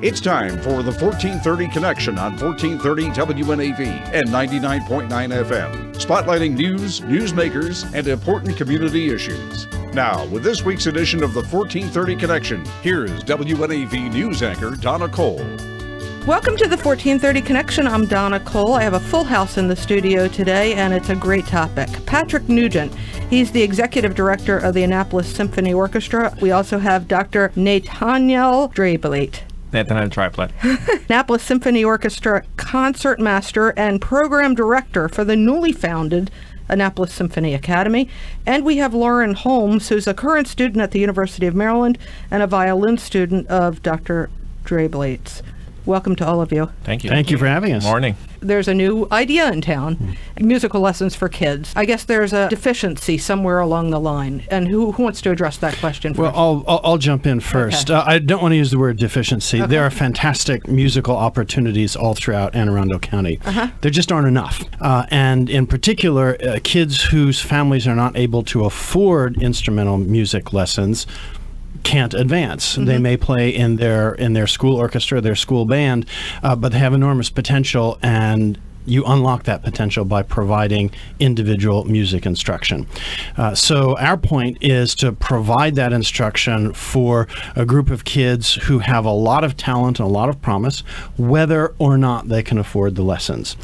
It's time for the 1430 Connection on 1430 WNAV and 99.9 FM, spotlighting news, newsmakers, and important community issues. Now, with this week's edition of the 1430 Connection, here is WNAV news anchor Donna Cole. Welcome to the 1430 Connection. I'm Donna Cole. I have a full house in the studio today, and it's a great topic. Patrick Nugent, he's the executive director of the Annapolis Symphony Orchestra. We also have Dr. Netanel Draiblate. Netanel Draiblate. Annapolis Symphony Orchestra Concertmaster and program director for the newly founded Annapolis Symphony Academy. And we have Lauren Holmes, who's a current student at the University of Maryland and a violin student of Dr. Draiblate's. Welcome to all of you. Thank you. Thank you for having us. Morning. There's a new idea in town, musical lessons for kids. I guess there's a deficiency somewhere along the line. And who wants to address that question first? Well, I'll jump in first. Okay. I don't want to use the word deficiency. Okay. There are fantastic musical opportunities all throughout Anne Arundel County. There just aren't enough. And in particular, kids whose families are not able to afford instrumental music lessons can't advance. They may play in their school orchestra, their school band, but they have enormous potential, and you unlock that potential by providing individual music instruction. So our point is to provide that instruction for a group of kids who have a lot of talent and a lot of promise, whether or not they can afford the lessons.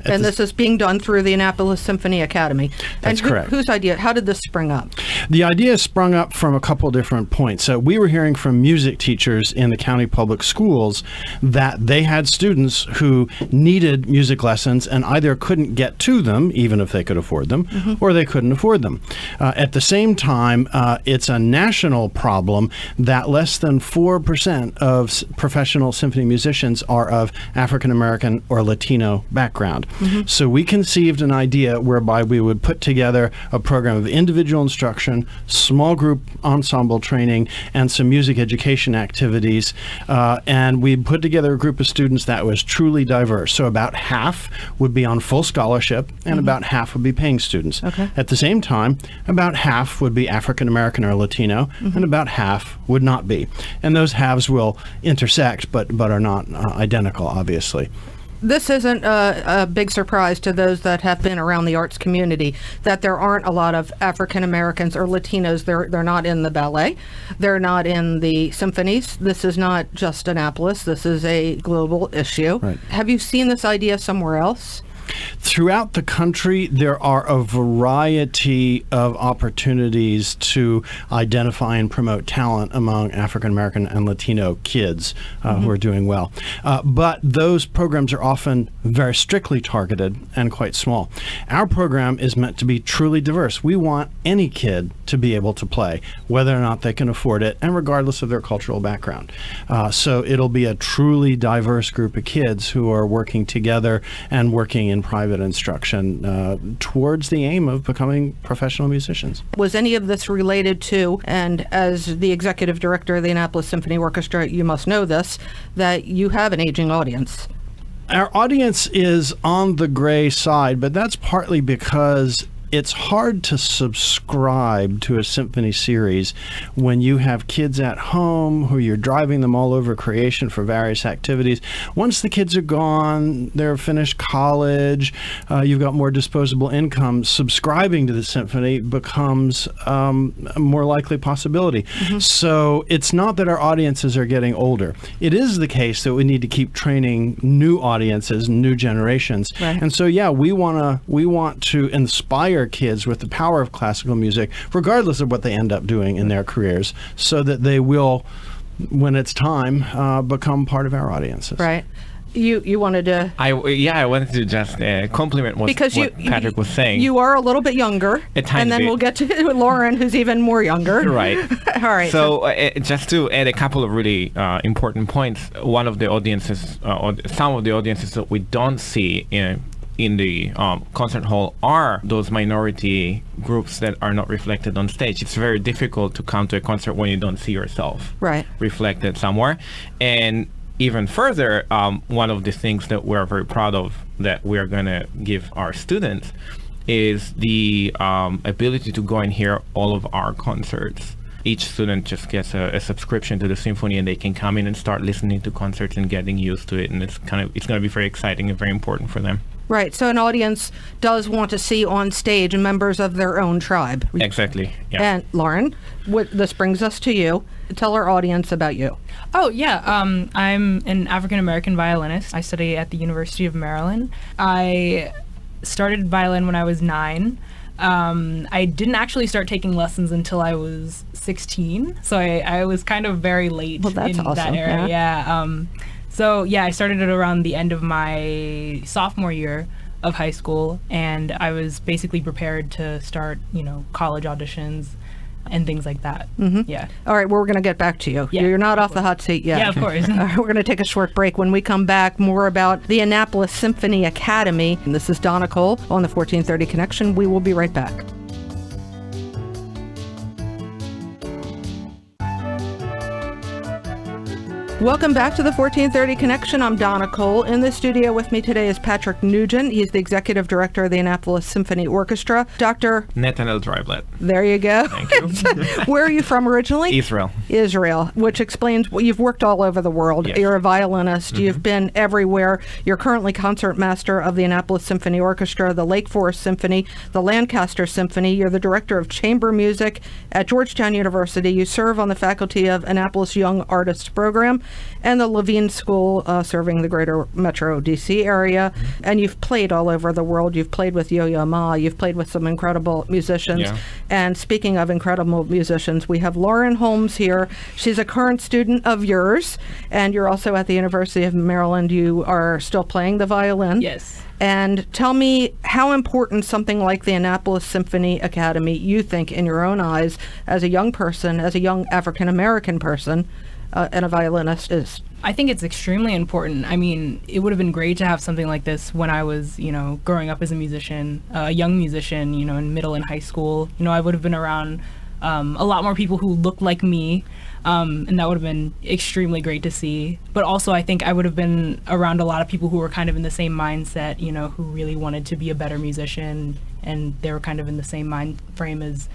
And this is being done through the Annapolis Symphony Academy. That's correct. Whose idea? How did this spring up? The idea sprung up from a couple different points. So we were hearing from music teachers in the county public schools that they had students who needed music lessons and either couldn't get to them, even if they could afford them, or they couldn't afford them. At the same time, it's a national problem that less than 4% of professional symphony musicians are of African American or Latino background. So we conceived an idea whereby we would put together a program of individual instruction, small group ensemble training, and some music education activities. And we put together a group of students that was truly diverse. So about half would be on full scholarship, and about half would be paying students. Okay. At the same time, about half would be African American or Latino, and about half would not be. And those halves will intersect, but are not identical, obviously. This isn't a big surprise to those that have been around the arts community that there aren't a lot of African Americans or Latinos. They're not in the ballet. They're not in the symphonies. This is not just Annapolis. This is a global issue. Right. Have you seen this idea somewhere else? Throughout the country, there are a variety of opportunities to identify and promote talent among African American and Latino kids who are doing well. But those programs are often very strictly targeted and quite small. Our program is meant to be truly diverse. We want any kid to be able to play, whether or not they can afford it, and regardless of their cultural background. So it'll be a truly diverse group of kids who are working together and working in private instruction towards the aim of becoming professional musicians. Was any of this related to, and as the executive director of the Annapolis Symphony Orchestra, you must know this, that you have an aging audience? Our audience is on the gray side, but that's partly because it's hard to subscribe to a symphony series when you have kids at home who you're driving them all over creation for various activities. Once the kids are gone, they're finished college, you've got more disposable income, subscribing to the symphony becomes a more likely possibility. So it's not that our audiences are getting older. It is the case that we need to keep training new audiences, new generations. Right. And so, yeah, we want to inspire kids with the power of classical music, regardless of what they end up doing in their careers, so that they will, when it's time, become part of our audiences. Right. You wanted to... I wanted to just compliment what Patrick was saying. You are a little bit younger, and then we'll get to Lauren, who's even more younger. Right. All right. So just to add a couple of really important points, one of the audiences, or some of the audiences that we don't see in the concert hall are those minority groups that are not reflected on stage. It's very difficult to come to a concert when you don't see yourself reflected somewhere. And even further, one of the things that we're very proud of that we're going to give our students is the ability to go and hear all of our concerts each student just gets a subscription to the symphony, and they can come in and start listening to concerts and getting used to it. And it's going to be very exciting and very important for them. Right. So an audience does want to see on stage members of their own tribe. Exactly. Yeah. And Lauren, this brings us to you. Tell our audience about you. Oh, yeah. I'm an African-American violinist. I study at the University of Maryland. I started violin when I was 9. I didn't actually start taking lessons until I was 16. So I was kind of very late in awesome. That area. Yeah. So, yeah, I started it around the end of my sophomore year of high school, and I was basically prepared to start, college auditions and things like that. Mm-hmm. Yeah. All right, well, we're going to get back to you. Yeah, You're not off the hot seat yet. Yeah, of course. All right, we're going to take a short break. When we come back, more about the Annapolis Symphony Academy. And this is Donna Cole on the 1430 Connection. We will be right back. Welcome back to the 1430 Connection. I'm Donna Cole. In the studio with me today is Patrick Nugent. He's the executive director of the Annapolis Symphony Orchestra. Dr. Netanel Draiblate. There you go. Thank you. Where are you from originally? Israel, which explains you've worked all over the world. Yes. You're a violinist. Mm-hmm. You've been everywhere. You're currently concertmaster of the Annapolis Symphony Orchestra, the Lake Forest Symphony, the Lancaster Symphony. You're the director of chamber music at Georgetown University. You serve on the faculty of Annapolis Young Artists Program and the Levine School, serving the greater Metro DC area. Mm-hmm. And you've played all over the world. You've played with Yo-Yo Ma. You've played with some incredible musicians. Yeah. And speaking of incredible musicians, we have Lauren Holmes here. She's a current student of yours, and you're also at the University of Maryland. You are still playing the violin. Yes. And tell me how important something like the Annapolis Symphony Academy you think, in your own eyes, as a young person, as a young African-American person, and a violinist is. I think it's extremely important. I mean, it would have been great to have something like this when I was, growing up as a musician, a young musician, in middle and high school. I would have been around a lot more people who looked like me, and that would have been extremely great to see. But also, I think I would have been around a lot of people who were kind of in the same mindset, who really wanted to be a better musician, and they were kind of in the same mind frame as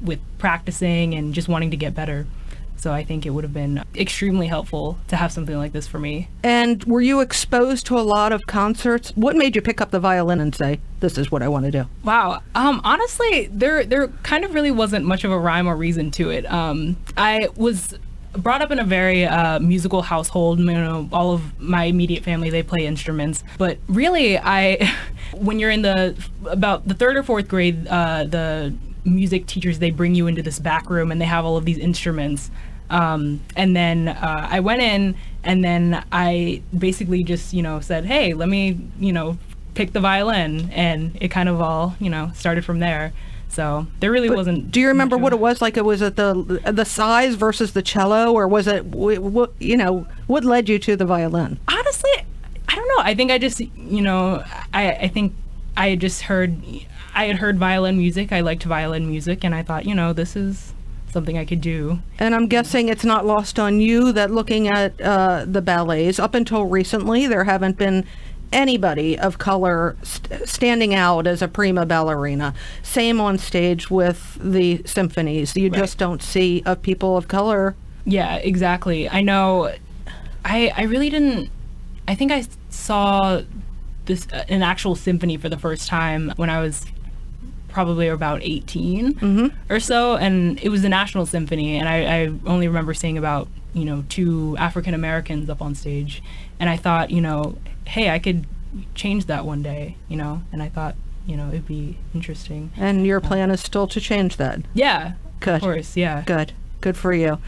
with practicing and just wanting to get better. So I think it would have been extremely helpful to have something like this for me. And were you exposed to a lot of concerts? What made you pick up the violin and say, this is what I want to do? Wow. Honestly, there kind of really wasn't much of a rhyme or reason to it. I was brought up in a very musical household. All of my immediate family, they play instruments. But really, when you're in about the third or fourth grade, the music teachers, they bring you into this back room and they have all of these instruments. And then I went in, and then I basically just, said, hey, let me, pick the violin. And it kind of all, started from there. So there really wasn't. Do you remember what it was like? It was at the size versus the cello, or was it, what led you to the violin? Honestly, I don't know. I think I just, I think I had just I had heard violin music. I liked violin music, and I thought, this is something I could do. And I'm guessing it's not lost on you that looking at the ballets, up until recently, there haven't been anybody of color standing out as a prima ballerina. Same on stage with the symphonies. You just don't see people of color. Yeah, exactly. I know. I really didn't. I think I saw an actual symphony for the first time when I was probably about 18 or so, and it was the National Symphony, and I only remember seeing about 2 African Americans up on stage, and I thought, hey, I could change that one day, and I thought, it'd be interesting. And your plan is still to change that? Yeah. Good. Of course, yeah. Good for you.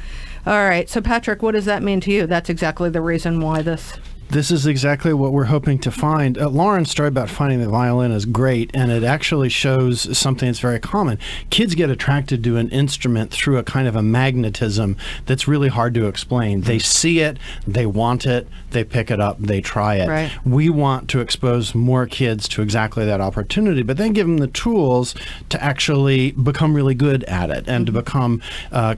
All right, so Patrick, what does that mean to you? That's exactly the reason why This is exactly what we're hoping to find. Lauren's story about finding the violin is great, and it actually shows something that's very common. Kids get attracted to an instrument through a kind of a magnetism that's really hard to explain. They see it, they want it, they pick it up, they try it. Right. We want to expose more kids to exactly that opportunity, but then give them the tools to actually become really good at it and to become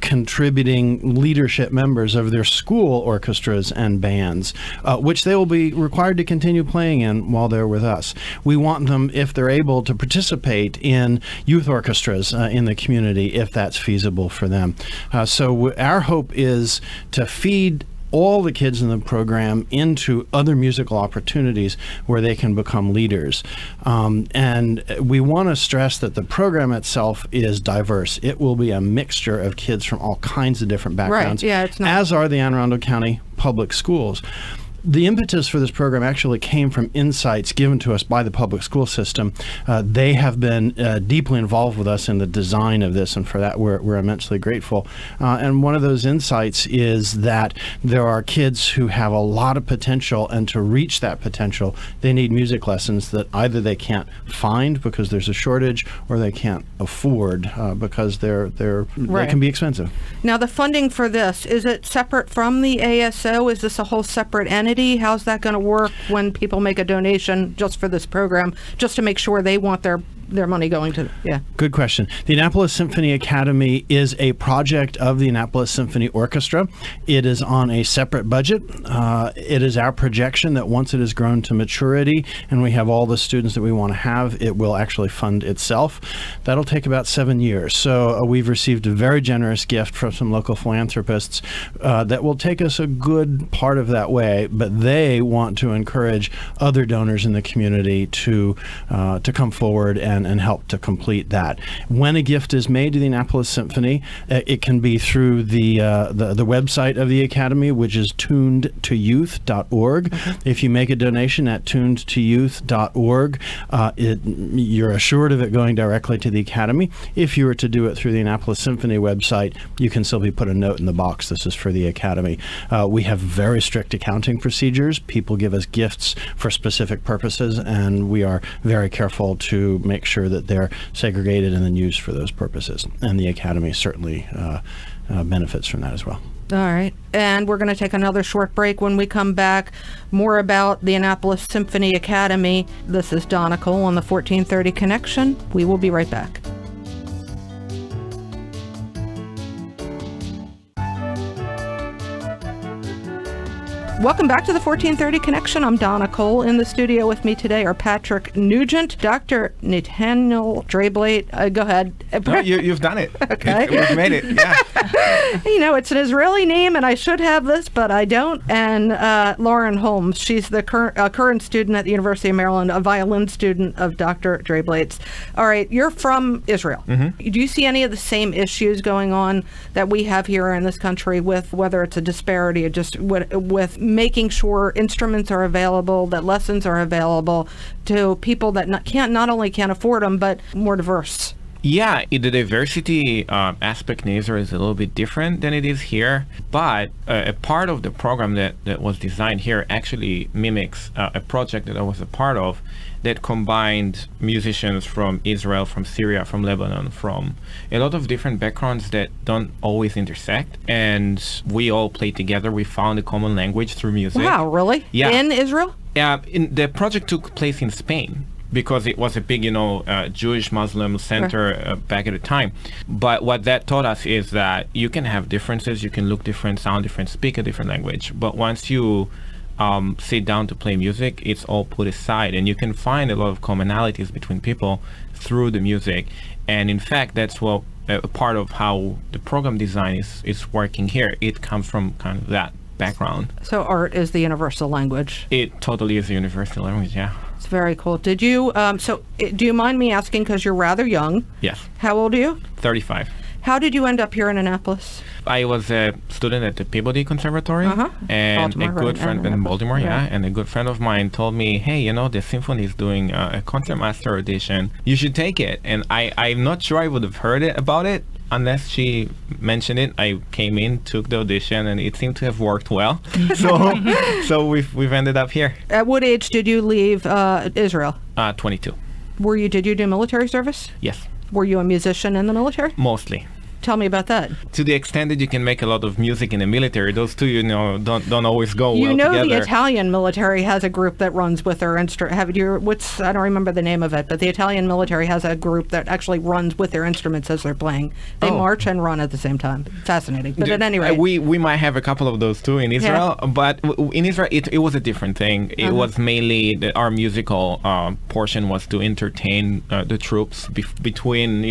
contributing leadership members of their school orchestras and bands, which which they will be required to continue playing in while they're with us. We want them, if they're able, to participate in youth orchestras in the community if that's feasible for them. So our hope is to feed all the kids in the program into other musical opportunities where they can become leaders. And we want to stress that the program itself is diverse. It will be a mixture of kids from all kinds of different backgrounds, Right. Yeah, it's not- as are the Anne Arundel County Public Schools. The impetus for this program actually came from insights given to us by the public school system. They have been deeply involved with us in the design of this, and for that we're immensely grateful. And one of those insights is that there are kids who have a lot of potential, and to reach that potential, they need music lessons that either they can't find because there's a shortage, or they can't afford because they can be expensive. Now, the funding for this, is it separate from the ASO? Is this a whole separate entity? How's that going to work when people make a donation just for this program, just to make sure they want their money going to? Yeah. Good question. The Annapolis Symphony Academy is a project of the Annapolis Symphony Orchestra. It is on a separate budget. It is our projection that once it has grown to maturity and we have all the students that we want to have, it will actually fund itself. That'll take about 7 years. So we've received a very generous gift from some local philanthropists that will take us a good part of that way, but they want to encourage other donors in the community to come forward and help to complete that. When a gift is made to the Annapolis Symphony, it can be through the website of the Academy, which is tunedtoyouth.org. Okay. If you make a donation at tunedtoyouth.org, you're assured of it going directly to the Academy. If you were to do it through the Annapolis Symphony website, you can simply put a note in the box, this is for the Academy. We have very strict accounting procedures. People give us gifts for specific purposes, and we are very careful to make sure that they're segregated and then used for those purposes. And the Academy certainly benefits from that as well. All right. And we're going to take another short break. When we come back, more about the Annapolis Symphony Academy. This is Donna Cole on the 1430 Connection. We will be right back. Welcome back to the 1430 Connection. I'm Donna Cole. In the studio with me today are Patrick Nugent, Dr. Netanel Draiblate. Go ahead. No, you've done it. Okay. We've made it, yeah. You know, it's an Israeli name, and I should have this, but I don't. And Lauren Holmes, she's the current student at the University of Maryland, a violin student of Dr. Draiblate's. All right, you're from Israel. Mm-hmm. Do you see any of the same issues going on that we have here in this country with whether it's a disparity or just with making sure instruments are available, that lessons are available to people that not only can't afford them, but more diverse? Yeah, the diversity aspect in Israel is a little bit different than it is here, but a part of the program that was designed here actually mimics a project that I was a part of that combined musicians from Israel, from Syria, from Lebanon, from a lot of different backgrounds that don't always intersect, and we all played together. We found a common language through music. Wow, really? Yeah. In Israel? Yeah, the project took place in Spain, because it was a big, Jewish Muslim center back at the time. But what that taught us is that you can have differences, you can look different, sound different, speak a different language. But once you sit down to play music, it's all put aside, and you can find a lot of commonalities between people through the music. And in fact, that's what a part of how the program design is working here. It comes from kind of that background. So art is the universal language. It totally is a universal language, yeah. It's very cool. Did you, do you mind me asking, because you're rather young? Yes. How old are you? 35. How did you end up here in Annapolis? I was a student at the Peabody Conservatory, and Baltimore, a good friend in Baltimore, yeah. And a good friend of mine told me, hey, the symphony is doing a Concertmaster audition. You should take it. And I'm not sure I would have heard about it unless she mentioned it. I came in, took the audition, and it seemed to have worked well. So we've ended up here. At what age did you leave Israel? 22. Did you do military service? Yes. Were you a musician in the military? Mostly. Tell me about that. To the extent that you can make a lot of music in the military, those two, don't always go well together. The Italian military has a group that runs with their instrument. I don't remember the name of it, but the Italian military has a group that actually runs with their instruments as they're playing. They march and run at the same time. Fascinating. But at any rate, we might have a couple of those too in Israel, but in Israel it was a different thing. It was mainly our musical portion was to entertain the troops between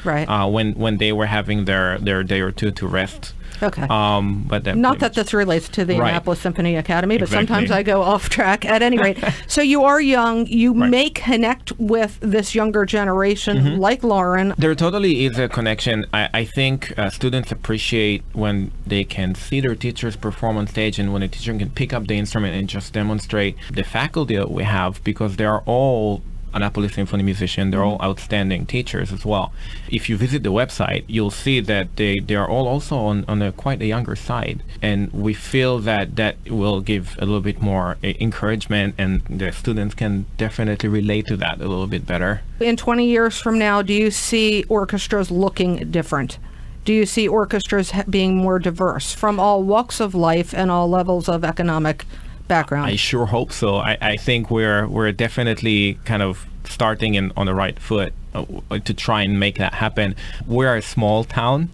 when they were having their day or two to rest. Okay. But not that this relates to the Annapolis Symphony Academy, but Exactly. sometimes I go off track. At any rate, so you are young. You may connect with this younger generation, like Lauren. There totally is a connection. I think students appreciate when they can see their teachers perform on stage, and when a teacher can pick up the instrument and just demonstrate the faculty that we have, because they are all Annapolis Symphony musicians. They're all outstanding teachers as well. If you visit the website, you'll see that they are all also on quite a younger side. And we feel that will give a little bit more encouragement, and the students can definitely relate to that a little bit better. In 20 years from now, do you see orchestras looking different? Do you see orchestras being more diverse from all walks of life and all levels of economic background? I sure hope so. I think we're definitely kind of starting on the right foot to try and make that happen. We're a small town,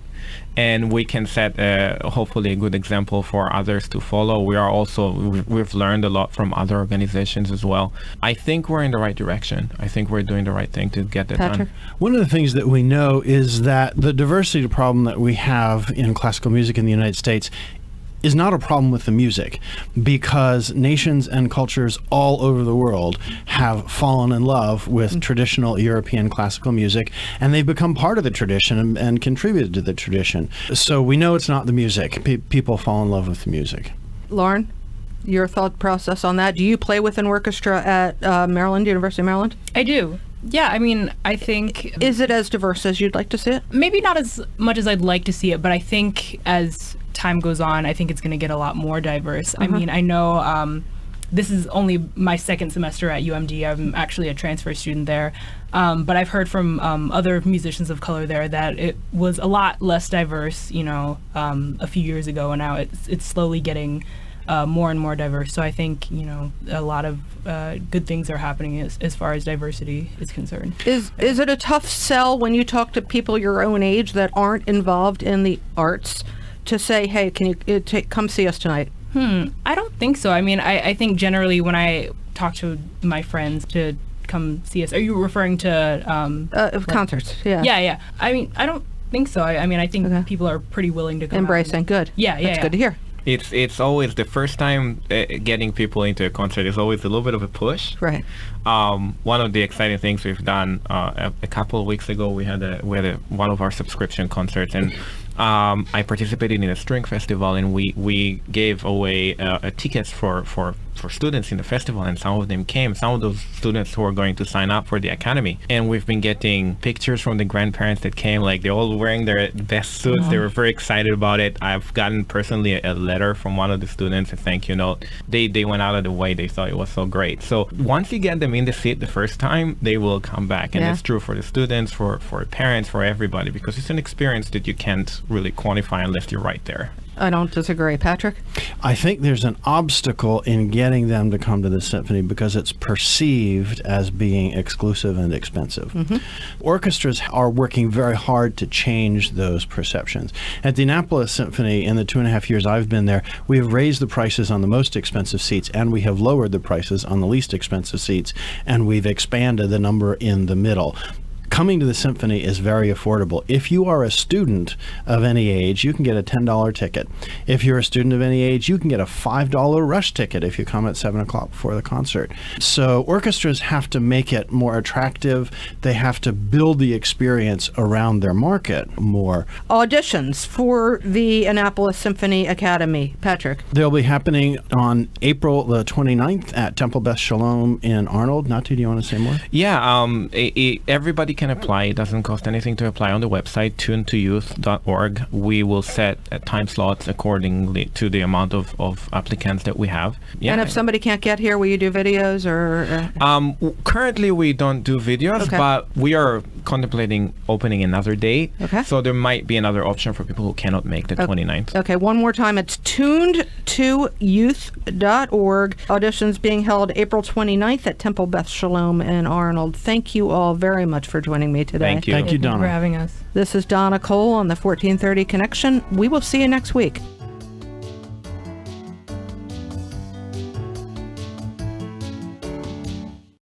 and we can set hopefully a good example for others to follow. We've learned a lot from other organizations as well. I think we're in the right direction. I think we're doing the right thing to get that Patrick? done. One of the things that we know is that the diversity problem that we have in classical music in the United States is not a problem with the music, because nations and cultures all over the world have fallen in love with traditional European classical music, and they've become part of the tradition and contributed to the tradition. So we know it's not the music. People fall in love with the music. Lauren, your thought process on that? Do you play with an orchestra at Maryland, University of Maryland? I do. Yeah, I mean, I think... Is it as diverse as you'd like to see it? Maybe not as much as I'd like to see it, but I think as time goes on, I think it's going to get a lot more diverse. I mean, I know this is only my second semester at UMD. I'm actually a transfer student there. But I've heard from other musicians of color there that it was a lot less diverse, a few years ago, and now it's slowly getting more and more diverse. So I think, a lot of good things are happening as far as diversity is concerned. Is it a tough sell when you talk to people your own age that aren't involved in the arts to say, hey, can you come see us tonight? I don't think so. I mean, I think generally when I talk to my friends to come see us, are you referring to concerts? Yeah. Yeah. I mean, I don't think so. I mean, I think people are pretty willing to come Embracing. out. Good. Yeah. That's good to hear. It's always the first time getting people into a concert is always a little bit of a push. Right. One of the exciting things we've done a couple of weeks ago, we had one of our subscription concerts, and I participated in a string festival, and we gave away tickets for students in the festival, and some of them came, some of those students who are going to sign up for the academy. And we've been getting pictures from the grandparents that came, like they're all wearing their best suits. They were very excited about it. I've gotten personally a letter from one of the students, a thank you note. They went out of the way. They thought it was so great. So once you get them in the seat the first time, they will come back. And it's true for the students, for parents, for everybody, because it's an experience that you can't really quantify unless you're right there. I don't disagree. Patrick? I think there's an obstacle in getting them to come to the symphony because it's perceived as being exclusive and expensive. Orchestras are working very hard to change those perceptions. At the Annapolis Symphony, in the 2.5 years I've been there, we have raised the prices on the most expensive seats, and we have lowered the prices on the least expensive seats, and we've expanded the number in the middle. Coming to the symphony is very affordable. If you are a student of any age, you can get a $10 ticket. If you're a student of any age, you can get a $5 rush ticket if you come at 7 o'clock before the concert. So orchestras have to make it more attractive. They have to build the experience around their market more. Auditions for the Annapolis Symphony Academy. Patrick? They'll be happening on April the 29th at Temple Beth Shalom in Arnold. Nati, do you want to say more? Yeah, everybody can apply. It doesn't cost anything to apply on the website, tunetoyouth.org. We will set time slots accordingly to the amount of applicants that we have. Yeah. And if somebody can't get here, will you do videos or? Currently, we don't do videos, Okay. but we are contemplating opening another date. Okay. So there might be another option for people who cannot make the 29th. Okay, one more time. It's tunedtoyouth.org. Auditions being held April 29th at Temple Beth Shalom in Arnold. Thank you all very much for joining me today. Thank you. Thank you, Thank you for Donna. having us. This is Donna Cole on the 1430 Connection. We will see you next week.